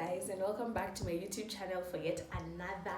guys, and welcome back to my YouTube channel for yet another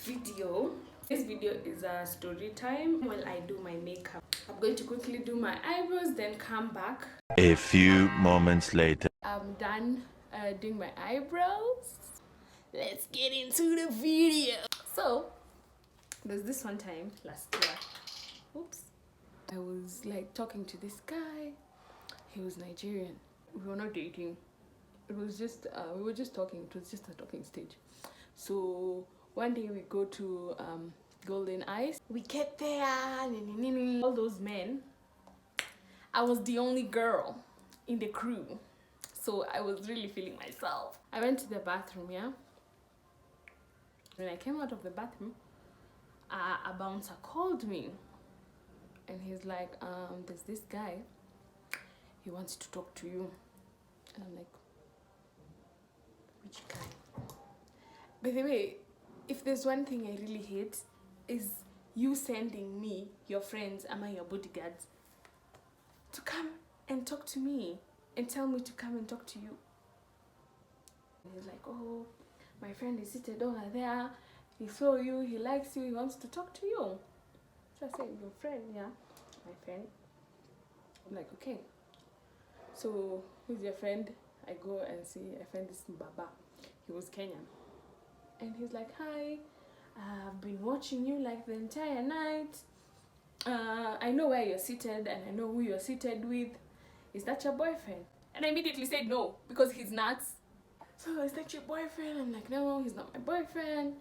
video. This video is a story time while I do my makeup. I'm going to quickly do my eyebrows, then come back. A few moments later. I'm done doing my eyebrows. Let's get into the video. So there's this one time last year, oops, I was like talking to this guy. He was Nigerian. We were not dating. It was just we were just talking. It was just a talking stage. So one day we go to Golden Ice. We get there, all those men. I was the only girl in the crew, so I was really feeling myself. I went to the bathroom. Yeah, when I came out of the bathroom, a bouncer called me, and he's like, there's this guy, he wants to talk to you. And I'm like, which guy? By the way, if there's one thing I really hate, is you sending me, your friends, am I your bodyguards, to come and talk to me and tell me to come and talk to you. And he's like, oh, my friend is seated over there, he saw you, he likes you, he wants to talk to you. So I said, your friend? Yeah, my friend. I'm like, okay, so who's your friend? I go and see a friend, is Baba. He was Kenyan. And he's like, hi, I've been watching you like the entire night. I know where you're seated and I know who you're seated with. Is that your boyfriend? And I immediately said no, because he's nuts. So, is that your boyfriend? I'm like, no, he's not my boyfriend.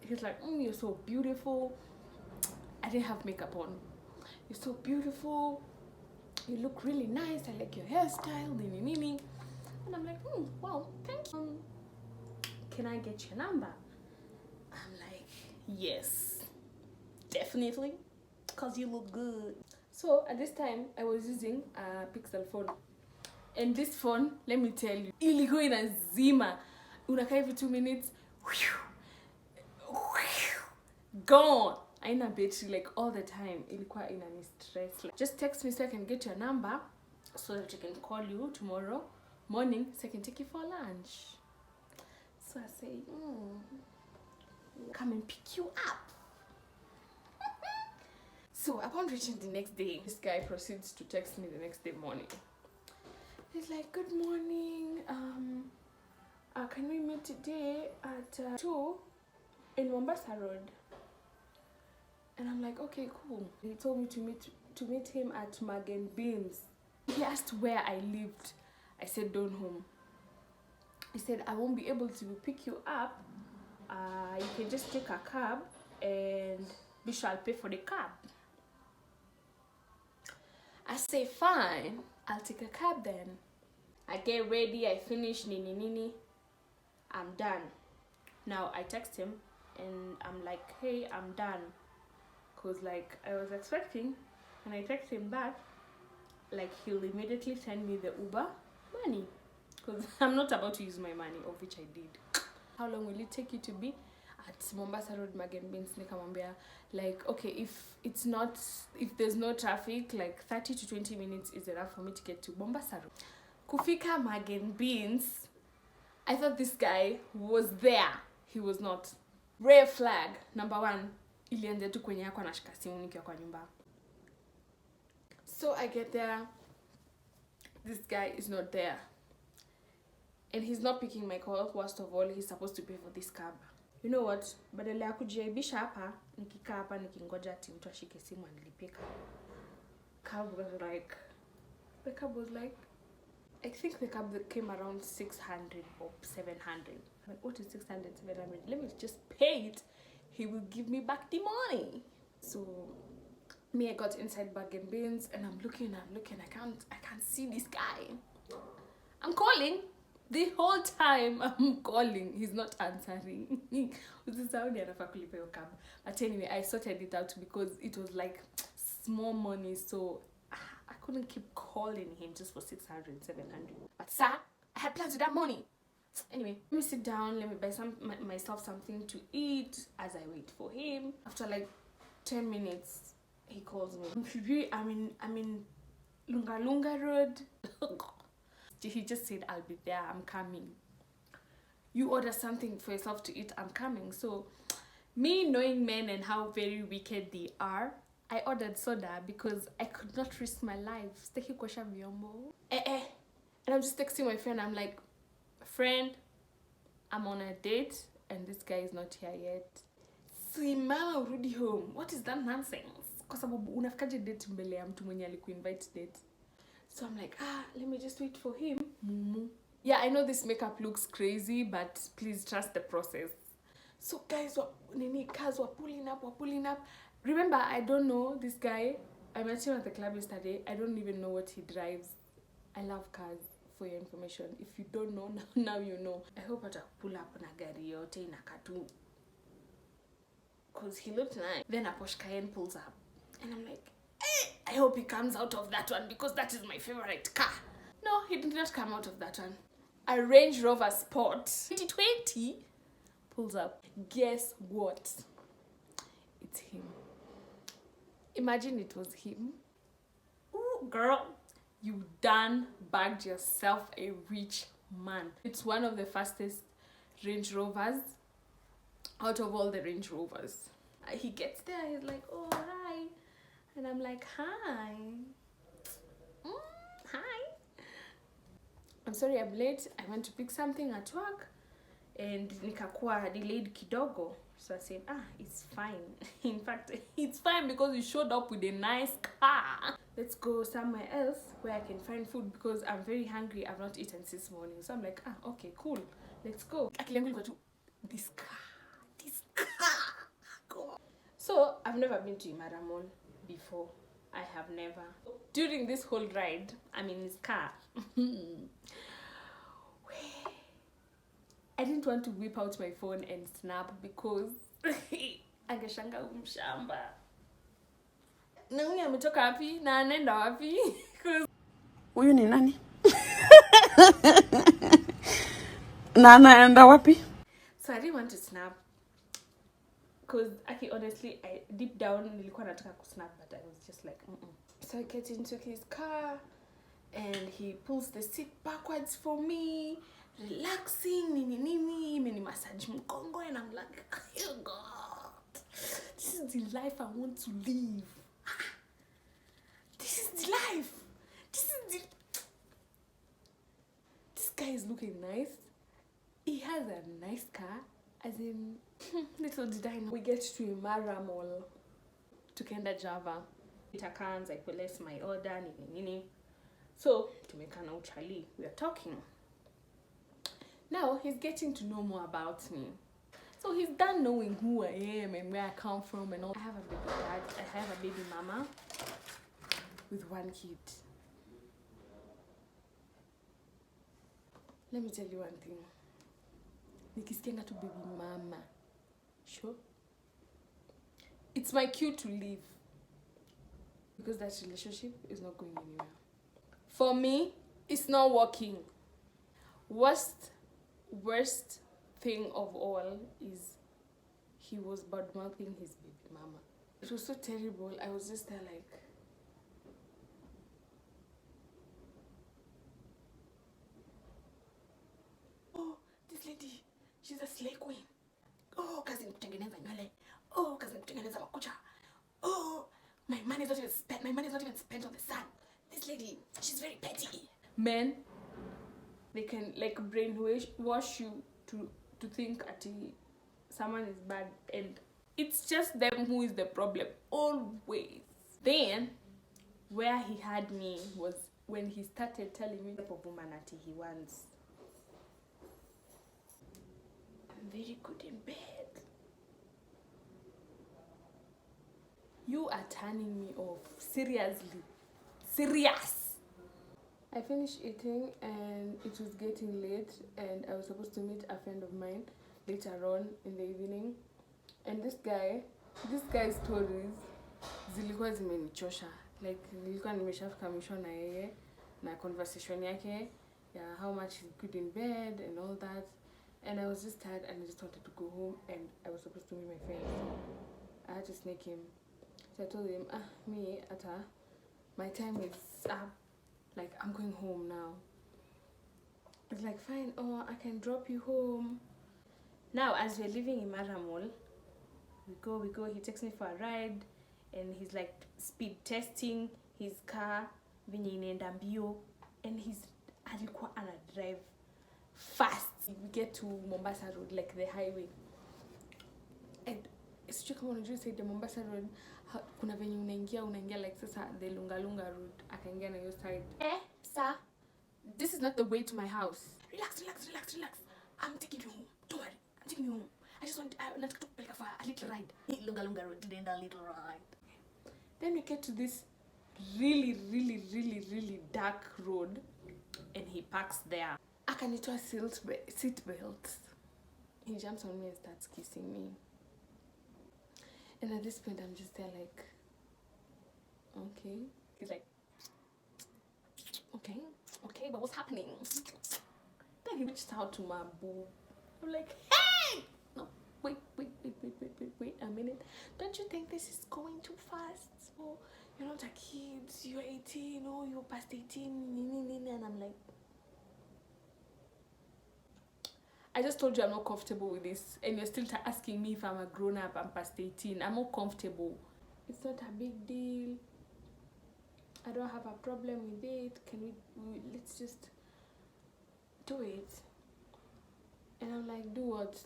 He's like, you're so beautiful. I didn't have makeup on. You're so beautiful. You look really nice. I like your hairstyle. Nini. And I'm like, wow, thank you. Can I get your number? I'm like, yes, definitely, because you look good. So at this time, I was using a Pixel phone. And this phone, let me tell you, ilikuwa inazima. Unakaa hivi 2 minutes, gone. Haina battery like all the time. Ilikuwa inani stress. Like, just text me so I can get your number so that I can call you tomorrow morning so I can take you for lunch. So I say, come and pick you up. So upon reaching the next day, this guy proceeds to text me the next day morning. He's like, good morning, can we meet today at 2 in Mombasa Road? And I'm like, okay, cool. He told me to meet him at Mag and Beans. He asked where I lived. I said Donholm. He said, I won't be able to pick you up. You can just take a cab and Bisha, I'll pay for the cab. I say, fine, I'll take a cab then. I get ready, I finish, nini. I'm done. Now I text him and I'm like, hey, I'm done. Cause like I was expecting, and I text him back, like he'll immediately send me the Uber money. Because I'm not about to use my money, of which I did. How long will it take you to be at Mombasa Road, Mag and Beans? Nikamwambia, like, okay, if there's no traffic, like 30 to 20 minutes is enough for me to get to Mombasa Road. Kufika Mag and Beans, I thought this guy was there. He was not. Red flag, number 1. Ilianza tu kwenye yako anashika simu nikiwa kwa nyumba. So I get there. This guy is not there. And he's not picking my call. Worst of all, he's supposed to pay for this cab. You know what? Badala ya kujiaibisha hapa, nikikaa hapa nikingoja ati mtu ashike simu anilipe cab was like, the cab was like, I think the cab came around 600 or 700. I'm like, what is 600, 700? Let me just pay it. He will give me back the money. So me, I got inside Bag and Beans and I'm looking. I can't see this guy. I'm calling. The whole time I'm calling, he's not answering. But anyway, I sorted it out because it was like small money, so I couldn't keep calling him just for 600, 700. But sir, I had plans with that money. Anyway, let me sit down, let me buy myself something to eat as I wait for him. After like 10 minutes, he calls me. I'm in Lunga Road. He just said, I'll be there, I'm coming. You order something for yourself to eat, I'm coming. So me knowing men and how very wicked they are, I ordered soda because I could not risk my life. Staki kuosha vyombo. And I'm just texting my friend. I'm like, friend, I'm on a date and this guy is not here yet. Simama urudi home. What is that nonsense? Kwa sababu unafikaje date mbele ya mtu mwenye alikuinvite date. So I'm like, let me just wait for him. Yeah, I know this makeup looks crazy, but please trust the process. So guys, cars were pulling up. Remember, I don't know this guy. I met him at the club yesterday. I don't even know what he drives. I love cars, for your information. If you don't know, now you know. I hope I pull up na gari yote inakatu. Because he looked nice. Then a Porsche Cayenne pulls up. And I'm like, I hope he comes out of that one because that is my favorite car. No, he did not come out of that one. A Range Rover Sport 2020 pulls up. Guess what? It's him. Imagine it was him. Ooh, girl, you done bagged yourself a rich man. It's one of the fastest Range Rovers out of all the Range Rovers. He gets there, he's like, oh, hi. And I'm like, hi. Hi. I'm sorry I'm late. I went to pick something at work and nikakuwa delayed kidogo. So I said, it's fine. In fact, it's fine because you showed up with a nice car. Let's go somewhere else where I can find food because I'm very hungry. I've not eaten since morning. So I'm like, okay, cool. Let's go. This car. Go. So I've never been to Imara Mall before. I have never. During this whole ride, I'm in his car. I didn't want to whip out my phone and snap because angeshanga umshamba. Na huyu ametoka wapi? Na anaenda wapi? Huyu ni nani? Na anaenda wapi? So I didn't want to snap. Because honestly, I deep down nilikuwa nataka kusnap, but I was just like, So I get into his car and he pulls the seat backwards for me, relaxing, mini massage mkongo, and I'm like, oh God, this is the life I want to live. This is the life. This guy is looking nice. He has a nice car. As in, little did I know. We get to Imara Mall. Tukenda Java. Itakanza, I place my order, nini. So, tumekana uchali. We are talking. Now, he's getting to know more about me. So, he's done knowing who I am and where I come from and all. I have a baby dad. I have a baby mama with one kid. Let me tell you one thing. Nikisikianga to baby mama. Sure. It's my cue to leave. Because that relationship is not going anywhere. For me, it's not working. Worst thing of all is he was bad-mouthing his baby mama. It was so terrible. I was just there like, oh, this lady, she's a slay queen. Oh, kazi kutengeneza nywele. Oh, kazi kutengeneza makucha. Oh, my money is not even spent on the son. This lady, she's very petty. Men, they can like brainwash you to think that someone is bad, and it's just them who is the problem always. Then where he had me was when he started telling me the type of woman that he wants. I'm very good in bed. You are turning me off. Seriously. Serious. I finished eating and it was getting late and I was supposed to meet a friend of mine later on in the evening. And this guy's stories zilikuwa zimenichosha. Like nilikuwa nimeshafika mwisho na yeye na conversation yake, yeah, how much he's good in bed and all that. And I was just tired and I just wanted to go home and I was supposed to meet my friend. So I had to snake him. So I told him, my time is up. Like, I'm going home now. It's like, fine, oh, I can drop you home. Now, as we're living in Maramol, we go, he takes me for a ride, and he's like speed testing his car, venye inaenda mbio, and he's alikuwa ana drive fast. We get to Mombasa Road, like the highway. And sijui kama unajua say the Mombasa Road, kuna venye unaingia like sasa the Lunga Road, akaingia na your side. Sir, this is not the way to my house. Relax. I'm taking you home. Don't worry, I'm taking you home. I just want to take a little ride. Lunga Road, then a little ride. Then we get to this really dark road, and he parks there. Akanitoa seat belt. He jumps on me and starts kissing me. And at this point, I'm just there like, okay. He's like, okay, but what's happening? Then he reached out to my boob. I'm like, hey! No, wait a minute. Don't you think this is going too fast? Oh, you're not a kid, you're 18, oh, you're past 18, and I'm like, I just told you I'm not comfortable with this, and you're still asking me if I'm a grown-up, I'm past 18. I'm not comfortable. It's not a big deal. I don't have a problem with it. Can we let's just do it. And I'm like, do what?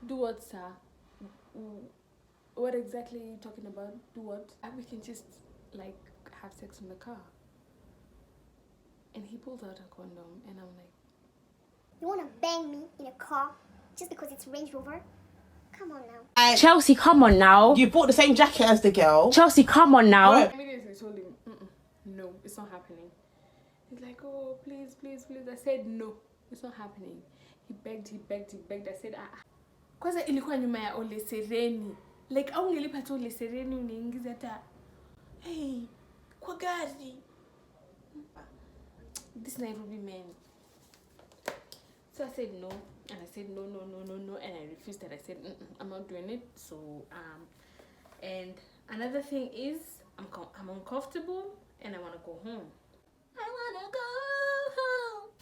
Do what, sir? What exactly are you talking about? Do what? And we can just like have sex in the car. And he pulls out a condom, and I'm like, you want to bang me in a car just because it's Range Rover? Come on now. Chelsea, come on now. You bought the same jacket as the girl. Chelsea, come on now. I immediately told him, no, it's not happening. He's like, oh, please. I said, no, it's not happening. He begged. I said, kwanza ilikuwa nyuma ya Ole Sereni. Like, au ngelipa tu Ole Sereni unaingiza ta. Hey, kwa gari. This Nairobi man. So I said no, and I said no, and I refused, and I said I'm not doing it. So and another thing is I'm uncomfortable, and I want to go home.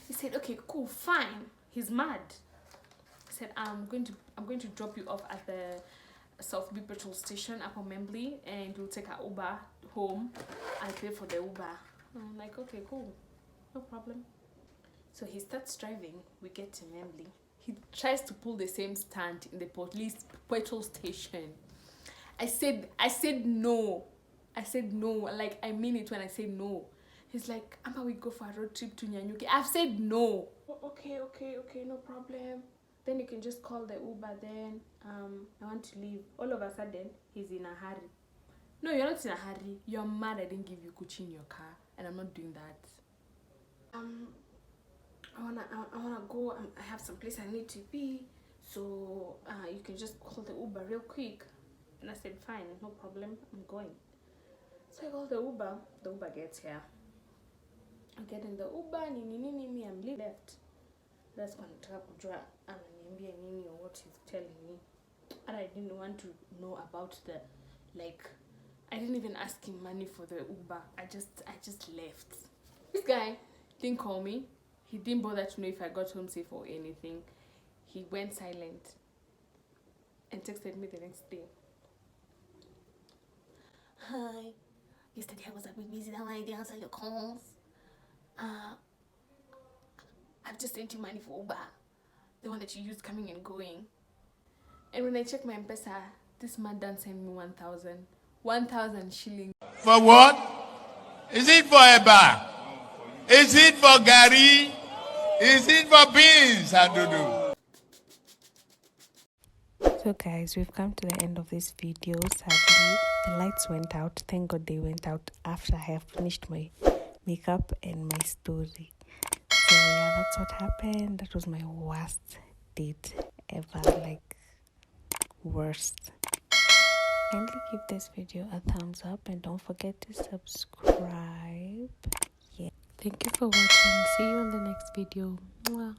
He said, okay, cool, fine. He's mad. He said, I'm going to drop you off at the South B petrol station up on Membly, and we'll take an Uber home. I'll pay for the Uber. I'm like, okay, cool, no problem. So he starts driving. We get to Membly. He tries to pull the same stunt in the police petrol station. I said no. Like, I mean it when I say no. He's like, Amma, we go for a road trip to Nyanyuki. I've said no. Okay, no problem. Then you can just call the Uber then. I want to leave. All of a sudden, he's in a hurry. No, you're not in a hurry. You're mad I didn't give you Gucci in your car. And I'm not doing that. I wanna go. I have some place I need to be, so you can just call the Uber real quick. And I said, fine, no problem, I'm going. So I call the Uber. The Uber gets here. I get in the Uber. Me, I'm left. That's when I kujua ananiambia nini or what he's telling me. And I didn't want to know about the, like, I didn't even ask him money for the Uber. I just left. This guy didn't call me. He didn't bother to know if I got home safe or anything. He went silent and texted me the next day. Hi. Yesterday I was a bit busy. Now I didn't answer your calls. I've just sent you money for Uber. The one that you used coming and going. And when I check my M-Pesa, this man done sent me 1,000. 1,000 shillings. For what? Is it for a bar? Is it for Gary? Is it for beans, Adudu? So guys, we've come to the end of this video. Sadly, the lights went out. Thank God they went out after I have finished my makeup and my story. So yeah, that's what happened. That was my worst date ever, like worst. Kindly give this video a thumbs up and don't forget to subscribe. Yeah. Thank you for watching. See you in the next video. Mwah.